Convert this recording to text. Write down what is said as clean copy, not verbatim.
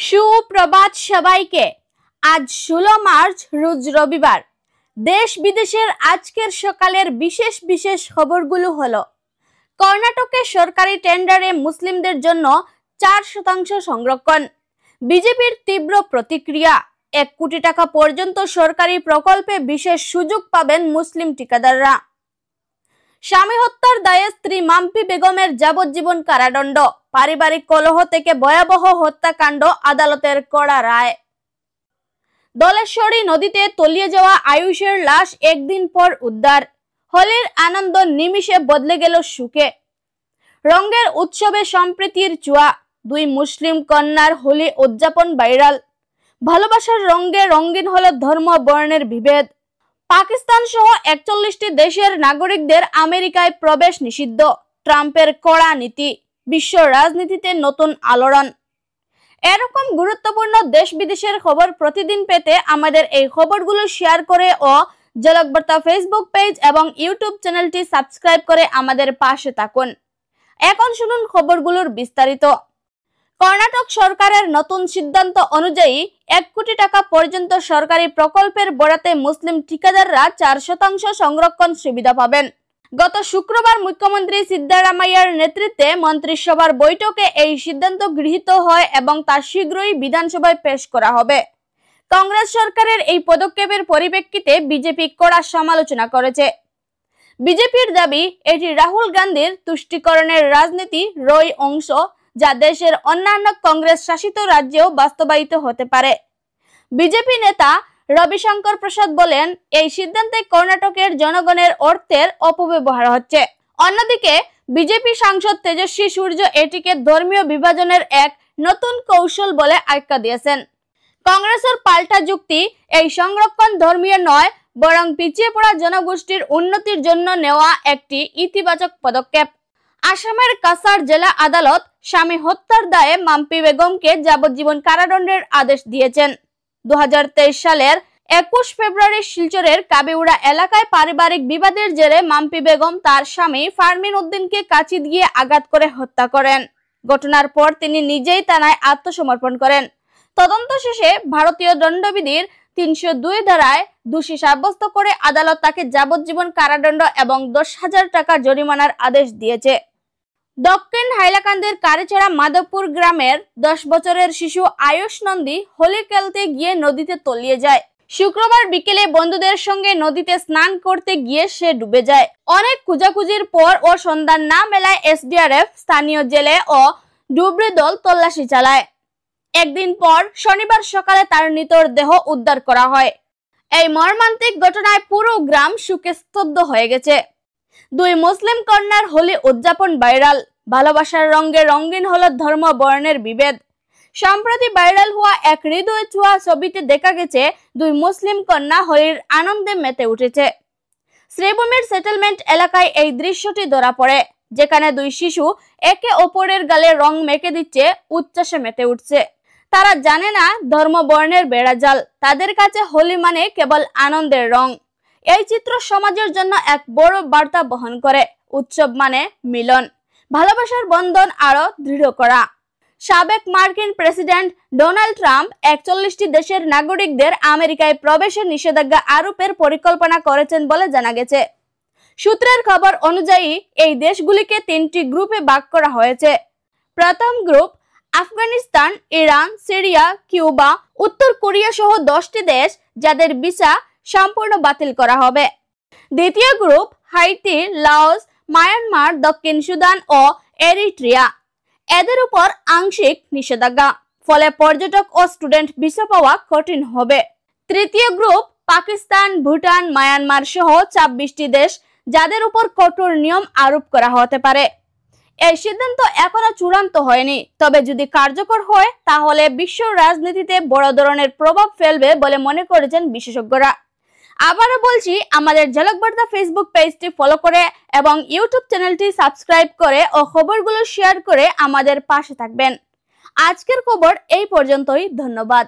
সুপ্রভাত সবাইকে। আজ 16 মার্চ রোজ রবিবার। দেশ বিদেশের আজকের সকালের বিশেষ বিশেষ খবরগুলো হলো: কর্ণাটকে সরকারি টেন্ডারে মুসলিমদের জন্য 4% সংরক্ষণ, বিজেপির তীব্র প্রতিক্রিয়া, 1 কোটি টাকা পর্যন্ত সরকারি প্রকল্পে বিশেষ সুযোগ পাবেন মুসলিম ঠিকাদাররা। স্বামী হত্যার দায়ে স্ত্রী মাম্পি বেগমের যাবজ্জীবন কারাদণ্ড, পারিবারিক কলহ থেকে ভয়াবহ হত্যাকাণ্ড, আদালতের কড়া রায়। দলেশ্বরী নদীতে তলিয়ে যাওয়া আয়ুষের লাশ একদিন পর উদ্ধার, হোলির আনন্দ নিমিষে বদলে গেল সুখে। রঙের উৎসবে সম্প্রীতির ছোঁয়া, 2 মুসলিম কন্যার হোলি উদযাপন ভাইরাল। ভালোবাসার রঙে রঙিন হলো ধর্ম বর্ণের বিভেদ। পাকিস্তান সহ 41টি দেশের নাগরিকদের আমেরিকায় প্রবেশ নিষিদ্ধ, ট্রাম্পের কড়া নীতি। বিশ্ব রাজনীতিতে নতুন আলোড়ন। এরকম গুরুত্বপূর্ণ দেশ বিদেশের খবর প্রতিদিন পেতে আমাদের এই খবরগুলো শেয়ার করে ও ঝলক বার্তা ফেসবুক পেজ এবং ইউটিউব চ্যানেলটি সাবস্ক্রাইব করে আমাদের পাশে থাকুন। এখন শুনুন খবরগুলোর বিস্তারিত। কর্ণাটক সরকারের নতুন সিদ্ধান্ত অনুযায়ী 1 কোটি টাকা পর্যন্ত সরকারি প্রকল্পের বরাতে মুসলিম ঠিকাদাররা 4% সংরক্ষণ সুবিধা পাবেন। গত শুক্রবার মুখ্যমন্ত্রী সিদ্দারামাইয়ার নেতৃত্বে মন্ত্রিসভার বৈঠকে এই সিদ্ধান্ত গৃহীত হয় এবং তা শীঘ্রই বিধানসভায় পেশ করা হবে। কংগ্রেস সরকারের এই পদক্ষেপের পরিপ্রেক্ষিতে বিজেপি কড়া সমালোচনা করেছে। বিজেপির দাবি, এটি রাহুল গান্ধীর তুষ্টিকরণের রাজনীতির অংশ, যা দেশের অন্যান্য কংগ্রেস শাসিত রাজ্যেও বাস্তবায়িত হতে পারে। বিজেপি নেতা রবিশঙ্কর প্রসাদ বলেন, এই সিদ্ধান্তে কর্ণাটকের জনগণের অর্থের অপব্যবহার হচ্ছে। অন্যদিকে বিজেপি সাংসদ তেজস্বী সূর্য এটিকে ধর্মীয় বিভাজনের এক নতুন কৌশল বলে আখ্যা দিয়েছেন। কংগ্রেসের পাল্টা যুক্তি, এই সংরক্ষণ ধর্মীয় নয়, বরং পিছিয়ে পড়া জনগোষ্ঠীর উন্নতির জন্য নেওয়া একটি ইতিবাচক পদক্ষেপ। আসামের কাছাড় জেলা আদালত স্বামী হত্যার দায়ে মাম্পি বেগমকে যাবজ্জীবন কারাদণ্ডের আদেশ দিয়েছেন। 2023 সালের 21 ফেব্রুয়ারি শিলচরের কাবিউড়া এলাকায় পারিবারিক বিবাদের জেরে মাম্পি বেগম তার স্বামী ফারমিন উদ্দিনকে কাঁচি দিয়ে আঘাত করে হত্যা করেন। ঘটনার পর তিনি নিজেই থানায় আত্মসমর্পণ করেন। তদন্ত শেষে ভারতীয় দণ্ডবিধির 302 ধারায় দোষী সাব্যস্ত করে আদালত তাকে যাবজ্জীবন কারাদণ্ড এবং 10,000 টাকা জরিমানার আদেশ দিয়েছে। দক্ষিণ হাইলাকান্দির কারিছড়া মাধবপুর গ্রামের 10 বছরের শিশু আয়ুষ নন্দী হোলি খেলতে গিয়ে নদীতে তলিয়ে যায়। শুক্রবার বিকেলে বন্ধুদের সঙ্গে নদীতে স্নান করতে গিয়ে সে ডুবে যায়। অনেক খোঁজাখুঁজির পর ও সন্ধান না মেলায় এসডিআরএফ, স্থানীয় জেলে ও ডুবরি দল তল্লাশি চালায়। একদিন পর শনিবার সকালে তার মৃতদেহ উদ্ধার করা হয়। এই মর্মান্তিক ঘটনায় পুরো গ্রাম শোকে স্তব্ধ হয়ে গেছে। 2 মুসলিম কন্যার হোলি উদযাপন ভাইরাল। ভালোবাসার রঙে রঙিন হলো ধর্ম বর্ণের বিভেদ। সম্প্রতি ভাইরাল হওয়া এক হৃদয় ছোঁয়া ছবিতে দেখা গেছে 2 মুসলিম কন্যা হোলির আনন্দে মেতে উঠেছে। শ্রীভূমির সেটেলমেন্ট এলাকায় এই দৃশ্যটি ধরা পড়ে, যেখানে 2 শিশু একে অপরের গালে রং মেখে দিচ্ছে, উচ্ছ্বাসে মেতে উঠছে। তারা জানে না ধর্ম বর্ণের বেড়াজাল, তাদের কাছে হোলি মানে কেবল আনন্দের রং। এই চিত্র সমাজের জন্য এক বড় বার্তা বহন করে। উৎসব মানে মিলন, ভালোবাসার বন্ধন আরো দৃঢ় করা। সাবেক মার্কিন প্রেসিডেন্ট ডোনাল্ড ট্রাম্প 41টি দেশের নাগরিকদের আমেরিকায় প্রবেশের নিষেধাজ্ঞা আরোপের পরিকল্পনা করেছেন বলে জানা গেছে। সূত্রের খবর অনুযায়ী এই দেশগুলিকে 3টি গ্রুপে ভাগ করা হয়েছে। প্রথম group Afghanistan, Iran, Syria, Cuba, উত্তর কোরিয়া সহ 10টি দেশ, যাদের ভিসা সম্পূর্ণ বাতিল করা হবে। দ্বিতীয় গ্রুপ হাইতি, লাওস, মায়ানমার, দক্ষিণ সুদান ও এরিট্রিয়া, এদের উপর আংশিক নিষেধাজ্ঞা, ফলে পর্যটক ও স্টুডেন্ট ভিসা পাওয়া কঠিন হবে। তৃতীয় গ্রুপ পাকিস্তান, ভুটান, মায়ানমার সহ 26টি দেশ, যাদের উপর কঠোর নিয়ম আরোপ করা হতে পারে। এই সিদ্ধান্ত এখনো চূড়ান্ত হয়নি, তবে যদি কার্যকর হয় তাহলে বিশ্ব রাজনীতিতে বড় ধরনের প্রভাব ফেলবে বলে মনে করেছেন বিশেষজ্ঞরা। আবারও বলছি, আমাদের ঝলক বার্তা ফেসবুক পেজটি ফলো করে এবং ইউটিউব চ্যানেলটি সাবস্ক্রাইব করে ও খবরগুলো শেয়ার করে আমাদের পাশে থাকবেন। আজকের খবর এই পর্যন্তই। ধন্যবাদ।